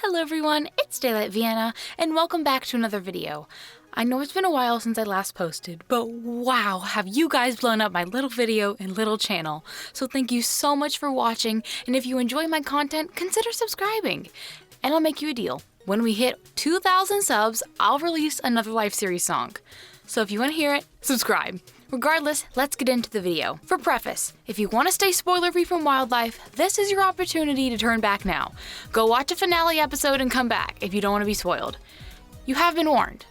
Hello everyone, it's Daylight Vienna, and welcome back to another video. I know it's been a while since I last posted, but wow, have you guys blown up my little video and little channel. So thank you so much for watching, and if you enjoy my content, consider subscribing. And I'll make you a deal. When we hit 2,000 subs, I'll release another Life Series song. So if you want to hear it, subscribe. Regardless, let's get into the video. For preface, if you want to stay spoiler-free from Wildlife, this is your opportunity to turn back now. Go watch a finale episode and come back if you don't want to be spoiled. You have been warned.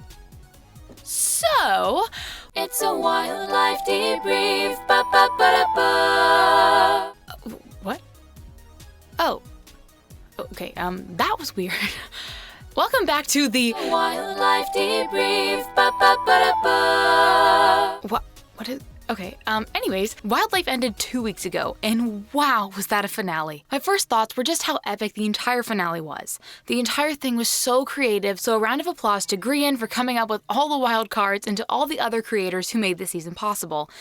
So, it's a Wildlife debrief. Ba-ba-ba-da-ba. What? Oh. Okay, that was weird. Welcome back to the Wildlife debrief. Ba-ba-ba-da-ba. What is... Okay, anyways, Wildlife ended 2 weeks ago, and wow, was that a finale. My first thoughts were just how epic the entire finale was. The entire thing was so creative, so a round of applause to Grian for coming up with all the wild cards and to all the other creators who made this season possible.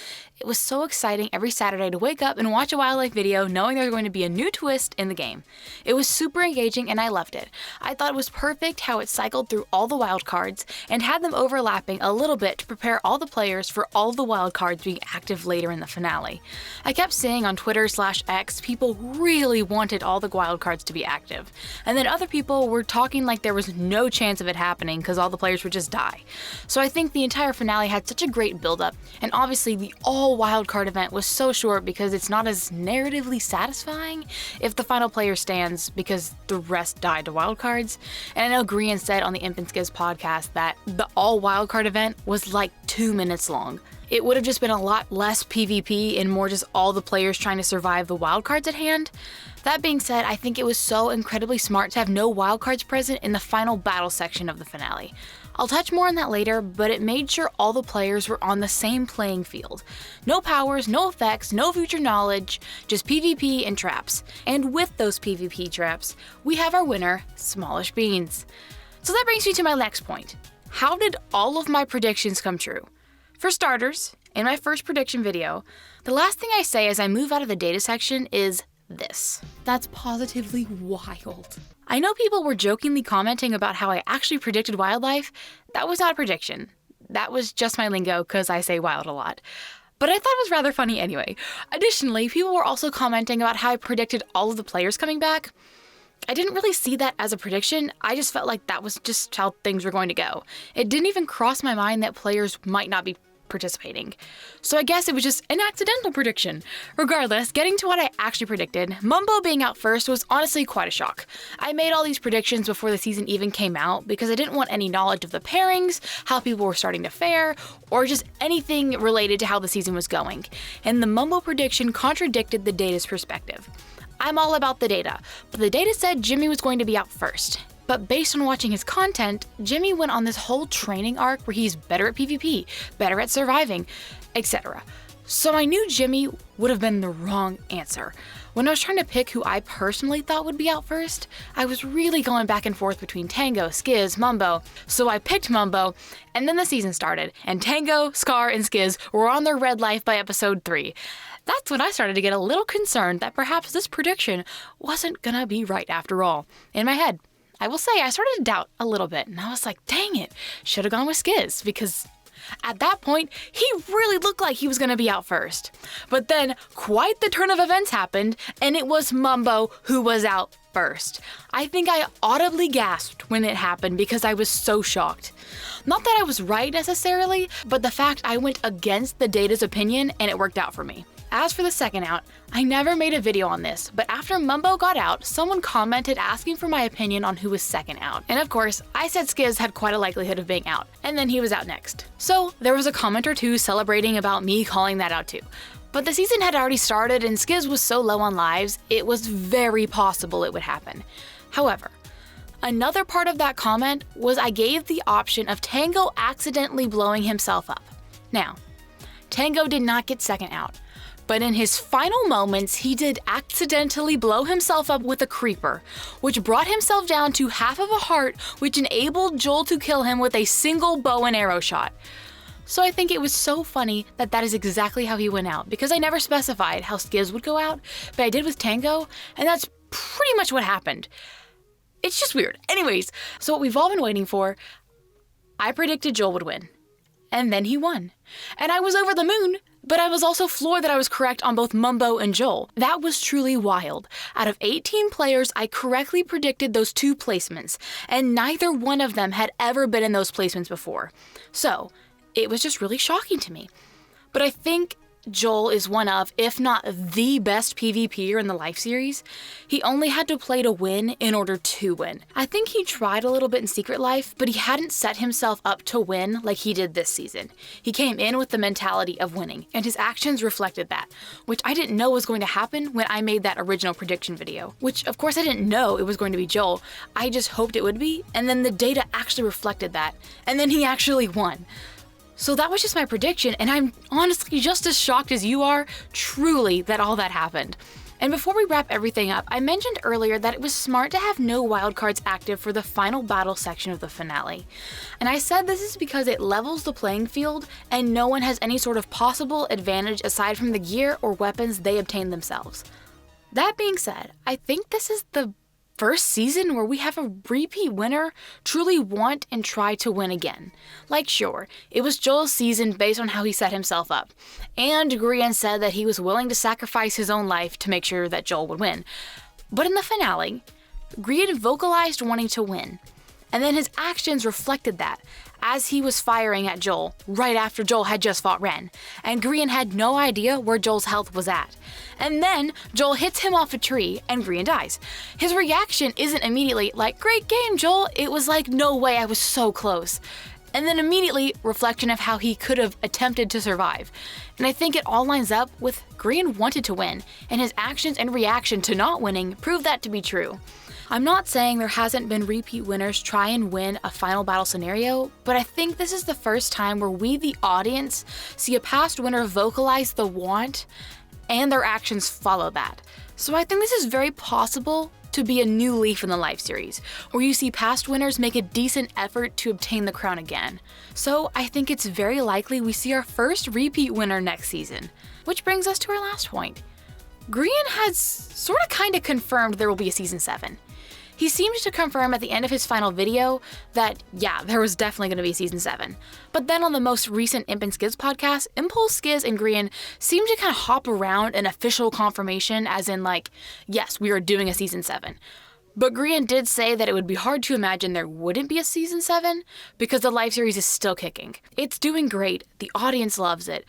It was so exciting every Saturday to wake up and watch a Wildlife video knowing there was going to be a new twist in the game. It was super engaging and I loved it. I thought it was perfect how it cycled through all the wild cards and had them overlapping a little bit to prepare all the players for all the wild cards being active later in the finale. I kept seeing on Twitter/X people really wanted all the wild cards to be active, and then other people were talking like there was no chance of it happening because all the players would just die. So I think the entire finale had such a great build-up, and obviously the all wild card event was so short because it's not as narratively satisfying if the final player stands because the rest died to wild cards. And I know Grian said on the Imp and Skiz podcast that the all wild card event was like 2 minutes long. It would have just been a lot less PvP and more just all the players trying to survive the wildcards at hand. That being said, I think it was so incredibly smart to have no wildcards present in the final battle section of the finale. I'll touch more on that later, but it made sure all the players were on the same playing field. No powers, no effects, no future knowledge, just PvP and traps. And with those PvP traps, we have our winner, Smallish Beans. So that brings me to my next point. How did all of my predictions come true? For starters, in my first prediction video, the last thing I say as I move out of the data section is this. That's positively wild. I know people were jokingly commenting about how I actually predicted Wildlife. That was not a prediction. That was just my lingo because I say wild a lot. But I thought it was rather funny anyway. Additionally, people were also commenting about how I predicted all of the players coming back. I didn't really see that as a prediction, I just felt like that was just how things were going to go. It didn't even cross my mind that players might not be participating. So I guess it was just an accidental prediction. Regardless, getting to what I actually predicted, Mumbo being out first was honestly quite a shock. I made all these predictions before the season even came out because I didn't want any knowledge of the pairings, how people were starting to fare, or just anything related to how the season was going. And the Mumbo prediction contradicted the data's perspective. I'm all about the data, but the data said Jimmy was going to be out first. But based on watching his content, Jimmy went on this whole training arc where he's better at PvP, better at surviving, etc. So I knew Jimmy would have been the wrong answer. When I was trying to pick who I personally thought would be out first, I was really going back and forth between Tango, Skiz, Mumbo. So I picked Mumbo, and then the season started, and Tango, Scar, and Skiz were on their red life by episode 3. That's when I started to get a little concerned that perhaps this prediction wasn't gonna be right after all. In my head, I will say I started to doubt a little bit, and I was like, dang it, should have gone with Skiz, because at that point, he really looked like he was gonna be out first. But then quite the turn of events happened, and it was Mumbo who was out first. I think I audibly gasped when it happened because I was so shocked. Not that I was right necessarily, but the fact I went against the data's opinion and it worked out for me. As for the second out, I never made a video on this, but after Mumbo got out, someone commented asking for my opinion on who was second out. And of course, I said Skiz had quite a likelihood of being out, and then he was out next. So there was a comment or two celebrating about me calling that out too. But the season had already started and Skiz was so low on lives, it was very possible it would happen. However, another part of that comment was I gave the option of Tango accidentally blowing himself up. Now, Tango did not get second out, but in his final moments, he did accidentally blow himself up with a creeper, which brought himself down to half of a heart, which enabled Joel to kill him with a single bow and arrow shot. So I think it was so funny that that is exactly how he went out, because I never specified how Skiz would go out, but I did with Tango, and that's pretty much what happened. It's just weird. Anyways, so what we've all been waiting for, I predicted Joel would win. And then he won. And I was over the moon, but I was also floored that I was correct on both Mumbo and Joel. That was truly wild. Out of 18 players, I correctly predicted those 2 placements, and neither one of them had ever been in those placements before. So, it was just really shocking to me. But I think Joel is one of, if not the best PvPer in the Life series. He only had to play to win in order to win. I think he tried a little bit in Secret Life, but he hadn't set himself up to win like he did this season. He came in with the mentality of winning, and his actions reflected that, which I didn't know was going to happen when I made that original prediction video. Which, of course, I didn't know it was going to be Joel. I just hoped it would be, and then the data actually reflected that, and then he actually won. So that was just my prediction, and I'm honestly just as shocked as you are, truly, that all that happened. And before we wrap everything up, I mentioned earlier that it was smart to have no wildcards active for the final battle section of the finale. And I said this is because it levels the playing field, and no one has any sort of possible advantage aside from the gear or weapons they obtain themselves. That being said, I think this is the first season where we have a repeat winner truly want and try to win again. Like, sure, it was Joel's season based on how he set himself up, and Grian said that he was willing to sacrifice his own life to make sure that Joel would win. But in the finale, Grian vocalized wanting to win, and then his actions reflected that, as he was firing at Joel right after Joel had just fought Ren, and Grian had no idea where Joel's health was at. And then Joel hits him off a tree and Grian dies. His reaction isn't immediately like, "Great game, Joel." It was like, "No way, I was so close." And then immediately reflection of how he could have attempted to survive. And I think it all lines up with Grian wanted to win, and his actions and reaction to not winning prove that to be true. I'm not saying there hasn't been repeat winners try and win a final battle scenario, but I think this is the first time where we, the audience, see a past winner vocalize the want and their actions follow that. So I think this is very possible to be a new leaf in the Life series, where you see past winners make a decent effort to obtain the crown again. So I think it's very likely we see our first repeat winner next season. Which brings us to our last point. Grian has sort of kind of confirmed there will be a season 7. He seemed to confirm at the end of his final video that, yeah, there was definitely going to be a season 7. But then on the most recent Imp and Skiz podcast, Impulse, Skiz, and Grian seemed to kind of hop around an official confirmation, as in like, yes, we are doing a season 7. But Grian did say that it would be hard to imagine there wouldn't be a season 7 because the Life series is still kicking. It's doing great, the audience loves it.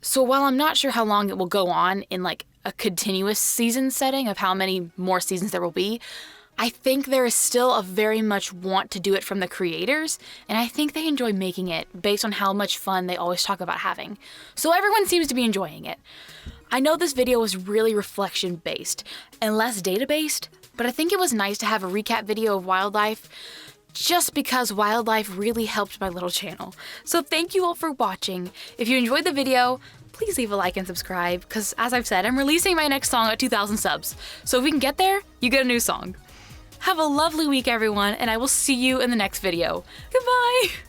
So while I'm not sure how long it will go on in like a continuous season setting of how many more seasons there will be, I think there is still a very much want to do it from the creators, and I think they enjoy making it based on how much fun they always talk about having. So everyone seems to be enjoying it. I know this video was really reflection-based and less data-based, but I think it was nice to have a recap video of Wildlife just because Wildlife really helped my little channel. So thank you all for watching. If you enjoyed the video, please leave a like and subscribe, because as I've said, I'm releasing my next song at 2,000 subs. So if we can get there, you get a new song. Have a lovely week, everyone, and I will see you in the next video. Goodbye!